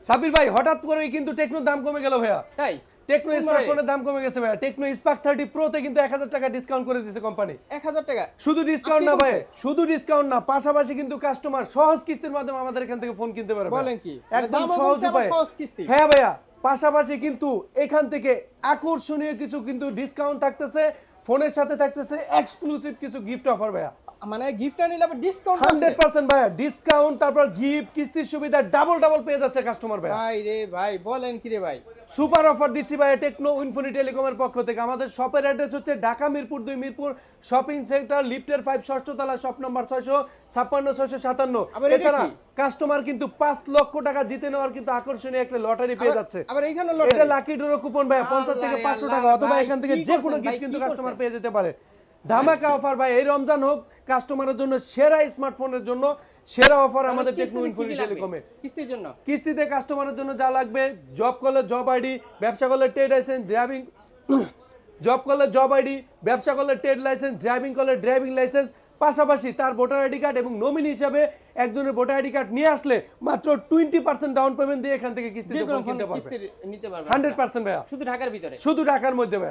সাবির ভাই হঠাৎ করেই কিন্তু টেকনোর দাম কমে গেল ভাইয়া। তাই টেকনো স্মার্টফোনের দাম কমে গেছে ভাইয়া। টেকনো স্পার্ক 30 প্রো তে কিন্তু 1000 টাকা ডিসকাউন্ট করে দিয়েছে কোম্পানি। 1000 টাকা শুধু ডিসকাউন্ট না ভাই, শুধু ডিসকাউন্ট না, পাশাপাশি কিন্তু কাস্টমার সহজ কিস্তির মাধ্যমে আমাদের এখান থেকে ফোন কিনতে পারবে। বলেন কি? একদম দামও সহজ কমছে, আবার উপায়। সহজ কিস্তি। হ্যাঁ ভাইয়া, পাশাপাশি কিন্তু এখান থেকে আকর্ষণীয় কিছু কিন্তু ডিসকাউন্ট থাকতেছে, ফোনের সাথে থাকতেছে এক্সক্লুসিভ কিছু গিফট অফার ভাইয়া। মানে গিফট না নিলে আবার ডিসকাউন্ট আছে 100% ভাইয়া ডিসকাউন্ট, তারপর গিফট, কিস্তির সুবিধা ডাবল পেয়ে যাচ্ছে কাস্টমার ভাইয়া। ভাই রে ভাই, বলেন কি রে ভাই? সুপার অফার দিচ্ছি ভাই টেকনো ইনফিনিটি টেলিকমের পক্ষ থেকে। আমাদের শপের অ্যাড্রেস হচ্ছে ঢাকা মিরপুর 2 মিরপুর শপিং সেন্টার, লিফটের 5 ষষ্ঠ তলা, শপ নাম্বার 656 657। আবার এটা এছাড়া কি? কাস্টমার কিন্তু 5 লক্ষ টাকা জিতে নেওয়ার কিন্তু আকর্ষণীয় একটা লটারি পেয়ে যাচ্ছে। আবার এইখানে এটা লটারি। লাকি ড্র কুপন ভাই 50 থেকে 500 টাকা, আল্লাহ অথবা ভাই, এখান থেকে কি যে কোনো করছেন ভাই, গিফট কিন্তু কি কাস্টমার করছেন? পেয়ে যেতে পারে। ধামাকা অফার ভাই, এই রমজান হোক কাস্টমারের জন্য সেরা স্মার্টফোনের জন্য সেরা অফার আমাদের টেকনো ইনফিনিটি টেলিকমে। কিস্তির জন্য কিস্তিতে কাস্টমারের জন্য যা লাগবে, জব করলে জব আইডি, ব্যবসা করলে ট্রেড লাইসেন্স, ড্রাইভিং জব করলে জব আইডি, ব্যবসা করলে ট্রেড লাইসেন্স, ড্রাইভিং করলে ড্রাইভিং লাইসেন্স, পাশাপাশি তার ভোটার আইডি কার্ড এবং নমিনি হিসাবে একজনের ভোটার আইডি কার্ড নিয়ে আসলে মাত্র 20% ডাউন পেমেন্ট দিয়ে এখান থেকে কিস্তিতে যে কোনো ফোন কিনতে কিস্তি পারবে। নিতে পারবে 100% ভাইয়া, শুধু ঢাকার ভিতরে। শুধু ঢাকার মধ্যে ভাইয়া।